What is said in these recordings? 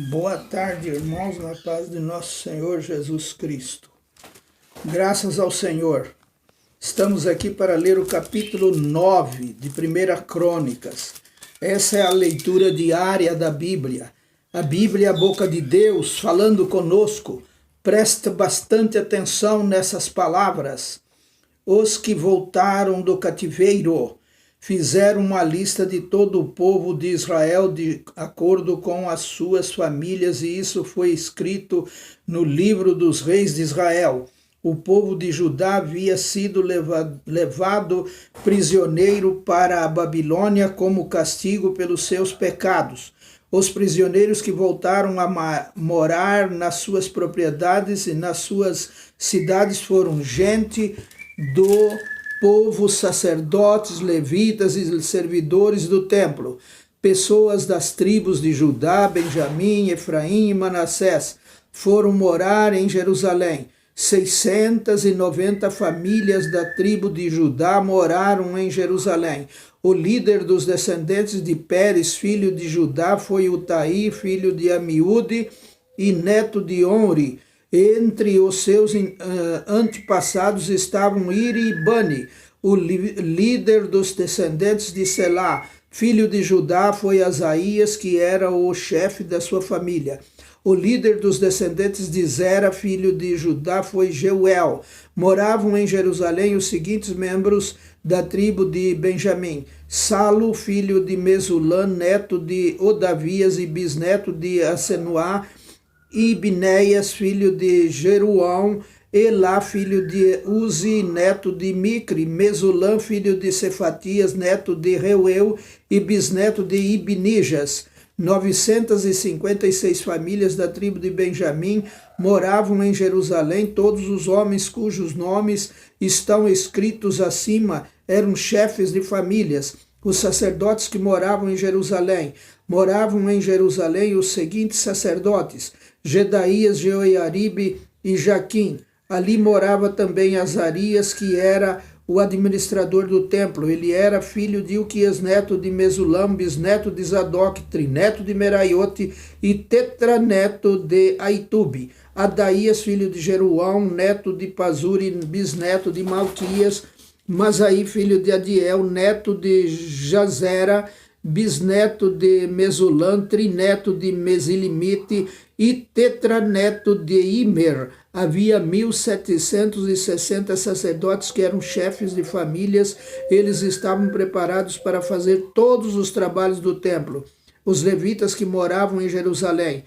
Boa tarde, irmãos, na paz de nosso Senhor Jesus Cristo. Graças ao Senhor. Estamos aqui para ler o capítulo 9 de 1 Crônicas. Essa é a leitura diária da Bíblia. A Bíblia é a boca de Deus falando conosco. Presta bastante atenção nessas palavras. Os que voltaram do cativeiro fizeram uma lista de todo o povo de Israel de acordo com as suas famílias, e isso foi escrito no livro dos reis de Israel. O povo de Judá havia sido levado prisioneiro para a Babilônia como castigo pelos seus pecados. Os prisioneiros que voltaram a morar nas suas propriedades e nas suas cidades foram gente do povo, sacerdotes, levitas e servidores do templo, pessoas das tribos de Judá, Benjamim, Efraim e Manassés, foram morar em Jerusalém. 690 famílias da tribo de Judá moraram em Jerusalém. O líder dos descendentes de Pérez, filho de Judá, foi Utaí, filho de Amiúde e neto de Onri. Entre os seus antepassados estavam Iri e Bani. O líder dos descendentes de Selá, filho de Judá, foi Asaías, que era o chefe da sua família. O líder dos descendentes de Zera, filho de Judá, foi Jeuel. Moravam em Jerusalém os seguintes membros da tribo de Benjamim: Salo, filho de Mesulã, neto de Odavias e bisneto de Asenuá, e Binéias, filho de Jeruão, Elá, filho de Uzi, neto de Micre, Mesulã, filho de Cefatias, neto de Reuel e bisneto de Ibnijas. 956 famílias da tribo de Benjamim moravam em Jerusalém. Todos os homens cujos nomes estão escritos acima eram chefes de famílias. Os sacerdotes que moravam em Jerusalém os seguintes sacerdotes: Gedaías, Jeoiaribe e Jaquim. Ali morava também Azarias, que era o administrador do templo. Ele era filho de Uquias, neto de Mesulam, bisneto de Zadok, trineto de Meraiote e tetraneto de Aitube. Adaías, filho de Jeruão, neto de Pazuri, bisneto de Malquias. Masaí, filho de Adiel, neto de Jazera, bisneto de Mesulam, trineto de Mesilimite e tetraneto de Imer. Havia 1.760 sacerdotes que eram chefes de famílias. Eles estavam preparados para fazer todos os trabalhos do templo. Os levitas que moravam em Jerusalém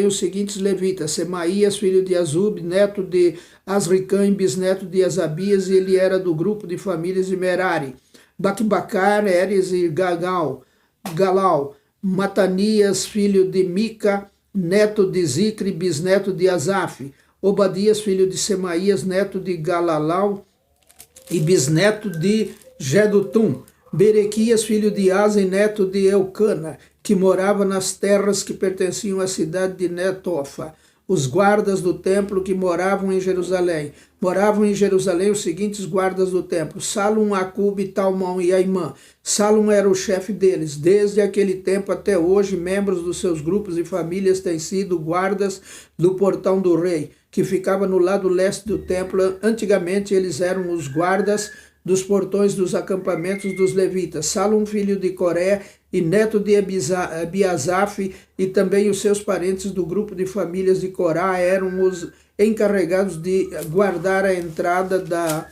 os seguintes levitas: Semaías, filho de Azub, neto de Asricã e bisneto de Asabias, e ele era do grupo de famílias de Merari. Bacbacar, Eres e Galau, Matanias, filho de Mica, neto de Zicre, bisneto de Asaf. Obadias, filho de Semaías, neto de Galalau e bisneto de Gedutum. Berequias, filho de Asa e neto de Eucana, que morava nas terras que pertenciam à cidade de Netofa. Os guardas do templo que moravam em Jerusalém os seguintes guardas do templo: Salum, Acube, Talmão e Aimã. Salum era o chefe deles. Desde aquele tempo até hoje, membros dos seus grupos e famílias têm sido guardas do portão do rei, que ficava no lado leste do templo. Antigamente eles eram os guardas dos portões dos acampamentos dos levitas. Salum, filho de Coré e neto de Abiasaf, e também os seus parentes do grupo de famílias de Corá eram os encarregados de guardar a entrada da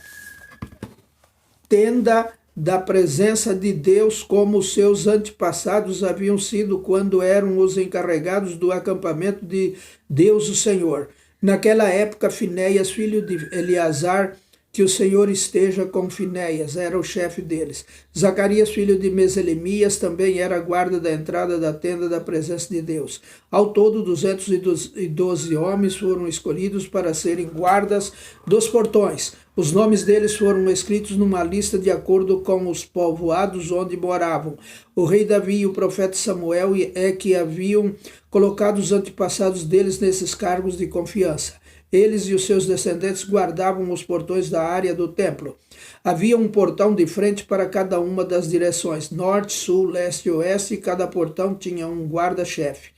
tenda da presença de Deus, como os seus antepassados haviam sido quando eram os encarregados do acampamento de Deus o Senhor. Naquela época, Finéias, filho de Eleazar, que o Senhor esteja com Finéias, era o chefe deles. Zacarias, filho de Meselemias, também era a guarda da entrada da tenda da presença de Deus. Ao todo, 212 homens foram escolhidos para serem guardas dos portões. Os nomes deles foram escritos numa lista de acordo com os povoados onde moravam. O rei Davi e o profeta Samuel é que haviam colocado os antepassados deles nesses cargos de confiança. Eles e os seus descendentes guardavam os portões da área do templo. Havia um portão de frente para cada uma das direções, norte, sul, leste e oeste, e cada portão tinha um guarda-chefe.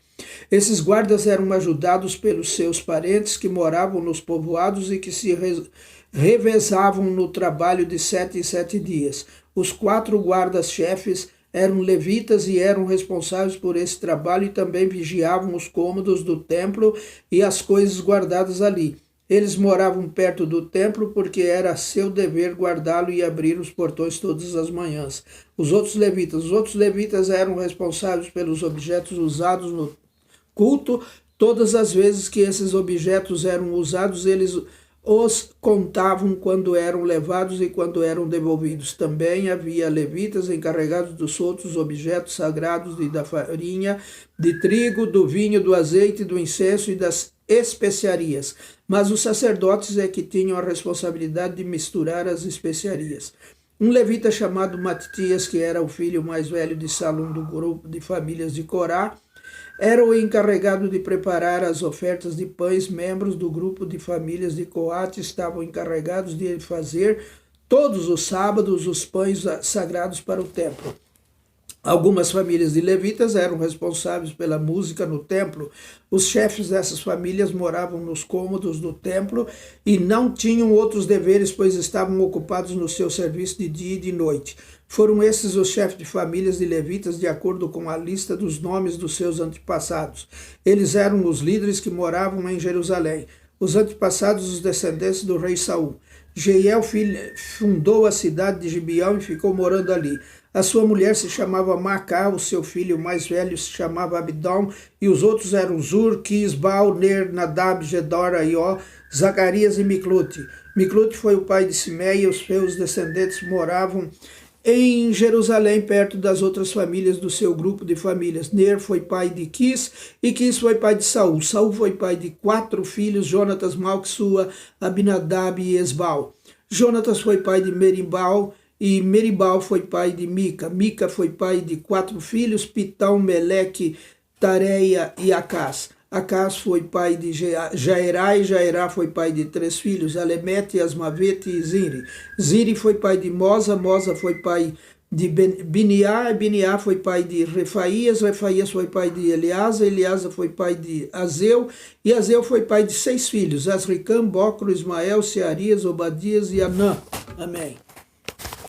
Esses guardas eram ajudados pelos seus parentes que moravam nos povoados e que se revezavam no trabalho de 7 em 7 dias. Os 4 guardas-chefes eram levitas e eram responsáveis por esse trabalho e também vigiavam os cômodos do templo e as coisas guardadas ali. Eles moravam perto do templo porque era seu dever guardá-lo e abrir os portões todas as manhãs. Os outros levitas eram responsáveis pelos objetos usados no culto. Todas as vezes que esses objetos eram usados, eles os contavam quando eram levados e quando eram devolvidos. Também havia levitas encarregados dos outros objetos sagrados e da farinha, de trigo, do vinho, do azeite, do incenso e das especiarias. Mas os sacerdotes é que tinham a responsabilidade de misturar as especiarias. Um levita chamado Matitias, que era o filho mais velho de Salum do grupo de famílias de Corá, era o encarregado de preparar as ofertas de pães. Membros do grupo de famílias de Coate estavam encarregados de fazer todos os sábados os pães sagrados para o templo. Algumas famílias de levitas eram responsáveis pela música no templo. Os chefes dessas famílias moravam nos cômodos do templo e não tinham outros deveres, pois estavam ocupados no seu serviço de dia e de noite. Foram esses os chefes de famílias de levitas, de acordo com a lista dos nomes dos seus antepassados. Eles eram os líderes que moravam em Jerusalém, os antepassados dos descendentes do rei Saul. Jeiel fundou a cidade de Gibeão e ficou morando ali. A sua mulher se chamava Macá, o seu filho mais velho se chamava Abidom, e os outros eram Zur, Quis, Baal, Ner, Nadab, Gedor, Aió, Zacarias e Miclute. Miclute foi o pai de Simei e os seus descendentes moravam em Jerusalém, perto das outras famílias do seu grupo de famílias. Ner foi pai de Quis e Quis foi pai de Saul. Saul foi pai de 4 filhos, Jonatas, Malquissua, Abinadab e Esbal. Jonatas foi pai de Meribal e Meribal foi pai de Mica. Mica foi pai de 4 filhos, Pitão, Meleque, Tareia e Acás. Acás foi pai de Jairá e Jairá foi pai de 3 filhos, Alemete, Asmavete e Ziri. Ziri foi pai de Mosa, Mosa foi pai de Biniá, Biniá foi pai de Refaías, Refaías foi pai de Eleasa, Eleasa foi pai de Azeu, e Azeu foi pai de 6 filhos, Asricam, Bocro, Ismael, Searias, Obadias e Anã. Amém.